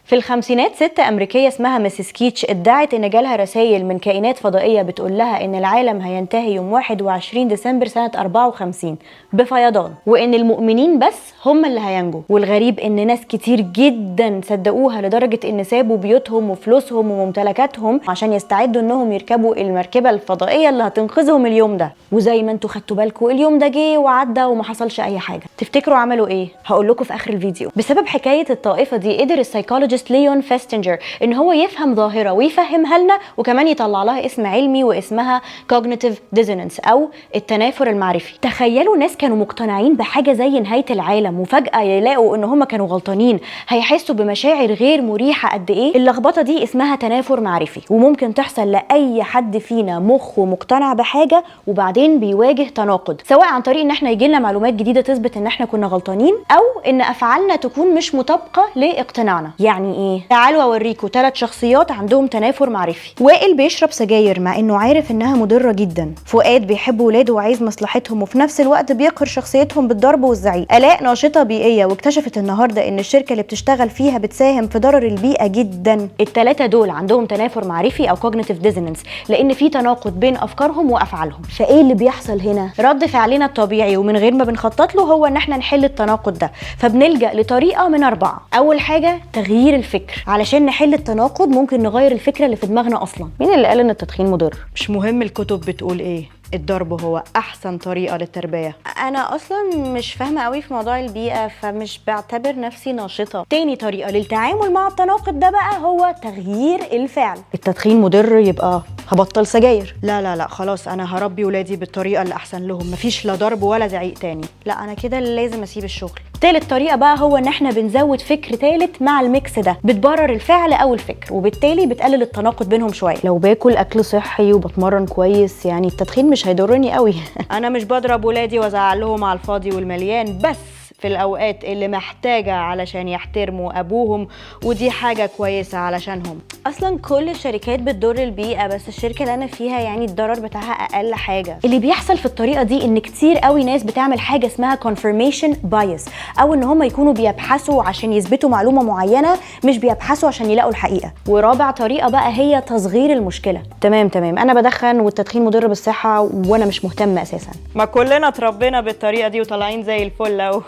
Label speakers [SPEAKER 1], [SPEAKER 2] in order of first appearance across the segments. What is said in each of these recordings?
[SPEAKER 1] في الخمسينات ست أمريكية اسمها ميسيس كيتش ادعت إن جالها رسائل من كائنات فضائية بتقول لها إن العالم هينتهي يوم 21 ديسمبر سنة 54 بفيضان، وإن المؤمنين بس هم اللي هينجوا. والغريب إن ناس كتير جدا صدقوها لدرجة إن سابوا بيوتهم وفلوسهم وممتلكاتهم عشان يستعدوا إنهم يركبوا المركبة الفضائية اللي هتنقذهم اليوم ده. وزي ما انتوا خدتوا بالكم اليوم ده جه وعدى وما حصلش أي حاجة. تفتكروا عملوا إيه؟ هقول لكم في آخر الفيديو. بسبب حكاية الطائفة دي قدر السايكولوجيست ليون فيستنجر إن هو يفهم ظاهرة ويفهمها لنا، وكمان يطلع لها اسم علمي واسمها cognitive dissonance أو التنافر المعرفي. تخيلوا ناس كانوا مقتنعين بحاجة زي نهاية العالم وفجأة يلاقوا إن هم كانوا غلطانين، هيحسوا بمشاعر غير مريحة قد إيه؟ اللخبطة دي اسمها تنافر معرفي، وممكن تحصل لأي حد فينا مخه مقتنع بحاجة وبعدين بيواجه تناقض، سواء عن طريق إن احنا يجيلنا معلومات جديدة تثبت إن احنا كنا غلطانين، أو إن أفعالنا تكون مش مطابقة لاقتناعنا. يعني إيه؟ تعالوا أوريكم 3 شخصيات عندهم تنافر معرفي. وائل بيشرب سجاير مع إنه عارف إنها مضرة جدا. فؤاد بيحب ولاده وعايز مصلحتهم وفي نفس الوقت بيقهر شخصيتهم بالضرب والزعيق. آلاء ناشطة بيئية واكتشفت النهارده إن الشركة اللي بتشتغل فيها بتساهم في ضرر البيئة جدا. ال3 دول عندهم تنافر معرفي أو cognitive dissonance، لأن في تناقض بين أفكارهم وأفعالهم. فإيه اللي بيحصل هنا؟ رد فعلنا الطبيعي ومن غير ما بنخطط له هو إن احنا نحل التناقض ده، فبنلجأ لطريقة من 4. أول حاجة تغيير الفكر. علشان نحل التناقض ممكن نغير الفكرة اللي في دماغنا أصلا. مين اللي قال إن التدخين مضر؟ مش مهم الكتب بتقول إيه، الضرب هو احسن طريقه للتربيه. انا اصلا مش فاهمه قوي في موضوع البيئه فمش بعتبر نفسي ناشطه. تاني طريقه للتعامل مع التناقض ده بقى هو تغيير الفعل. التدخين مضر يبقى هبطل سجاير. لا خلاص انا هربي ولادي بالطريقه اللي احسن لهم، مفيش لا ضرب ولا زعيق تاني. لا انا كده لازم اسيب الشغل. تالت طريقه بقى هو ان احنا بنزود فكر تالت مع الميكس ده، بتبرر الفعل او الفكر وبالتالي بتقلل التناقض بينهم شويه. لو باكل اكل صحي وبتمرن كويس يعني التدخين مش هيضرني قوي. انا مش بضرب ولادي وازعل لهم على الفاضي والمليان، بس في الأوقات اللي محتاجة علشان يحترموا أبوهم، ودي حاجة كويسة علشانهم. أصلا كل الشركات بتضر البيئة، بس الشركة اللي أنا فيها يعني الضرر بتاعها أقل حاجة. اللي بيحصل في الطريقة دي إن كتير قوي ناس بتعمل حاجة اسمها confirmation bias، أو إن هم يكونوا بيبحثوا عشان يثبتوا معلومة معينة، مش بيبحثوا عشان يلاقوا الحقيقة. ورابع طريقة بقى هي تصغير المشكلة. تمام أنا بدخن والتدخين مضر بالصحة وأنا مش مهتمة أساسا. ما كلنا اتربينا بالطريقة دي وطالعين زي الفل أهو.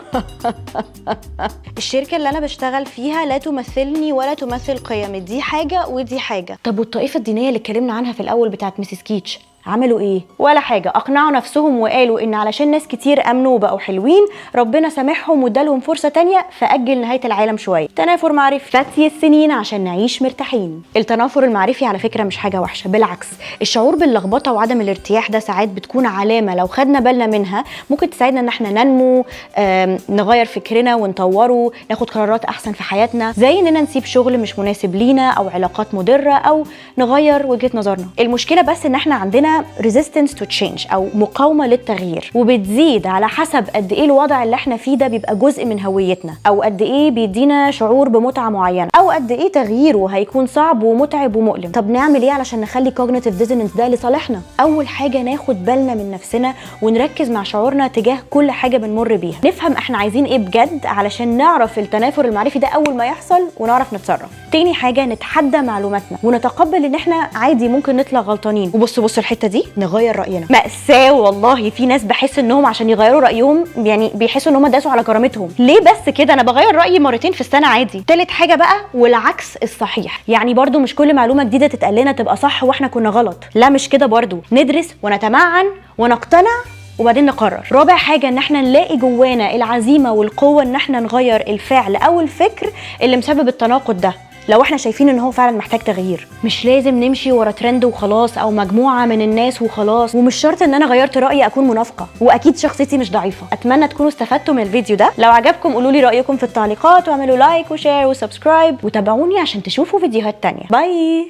[SPEAKER 1] الشركة اللي أنا بشتغل فيها لا تمثلني ولا تمثل قيمي، دي حاجة ودي حاجة. طب والطائفة الدينية اللي اتكلمنا عنها في الأول بتاعت ميسيس كيتش عملوا ايه؟ ولا حاجة. اقنعوا نفسهم وقالوا ان علشان ناس كتير امنوا وبقوا حلوين ربنا سامحهم وادالهم فرصة تانية فأجل نهاية العالم شوية. تنافر معرفي، فتي السنين عشان نعيش مرتاحين. التنافر المعرفي على فكرة مش حاجة وحشة، بالعكس الشعور باللخبطة وعدم الارتياح ده ساعات بتكون علامة لو خدنا بالنا منها ممكن تساعدنا ان احنا ننمو، نغير فكرنا ونطوره، ناخد قرارات احسن في حياتنا، زي اننا نسيب شغل مش مناسب لينا او علاقات مضرة او نغير وجهة نظرنا. المشكلة بس ان احنا عندنا resistance to change او مقاومه للتغيير، وبتزيد على حسب قد ايه الوضع اللي احنا فيه ده بيبقى جزء من هويتنا، او قد ايه بيدينا شعور بمتعه معينه، او قد ايه تغييره هيكون صعب ومتعب ومؤلم. طب نعمل ايه علشان نخلي cognitive dissonance ده لصالحنا؟ اول حاجه ناخد بالنا من نفسنا ونركز مع شعورنا تجاه كل حاجه بنمر بيها، نفهم احنا عايزين ايه بجد علشان نعرف التنافر المعرفي ده اول ما يحصل ونعرف نتصرف. تاني حاجه نتحدى معلوماتنا ونتقبل ان احنا عادي ممكن نطلع غلطانين. وبصوا الحته دي نغير راينا. مأساة والله، في ناس بحس انهم عشان يغيروا رايهم يعني بيحسوا ان هم داسوا على كرامتهم. ليه بس كده؟ انا بغير رايي مرتين في السنه عادي. تالت حاجه بقى والعكس الصحيح، يعني برضو مش كل معلومه جديده تتقال لنا تبقى صح واحنا كنا غلط، لا مش كده برضو. ندرس ونتمعن ونقتنع وبعدين نقرر. رابع حاجه ان احنا نلاقي جوانا العزيمه والقوه ان احنا نغير الفعل او الفكر اللي مسبب التناقض ده لو احنا شايفين ان هو فعلا محتاج تغيير. مش لازم نمشي ورا ترند وخلاص او مجموعه من الناس وخلاص، ومش شرط ان انا غيرت رايي اكون منافقه، واكيد شخصيتي مش ضعيفه. اتمنى تكونوا استفدتوا من الفيديو ده. لو عجبكم قولوا لي رايكم في التعليقات واعملوا لايك وشير وسبسكرايب وتابعوني عشان تشوفوا فيديوهات تانية. باي.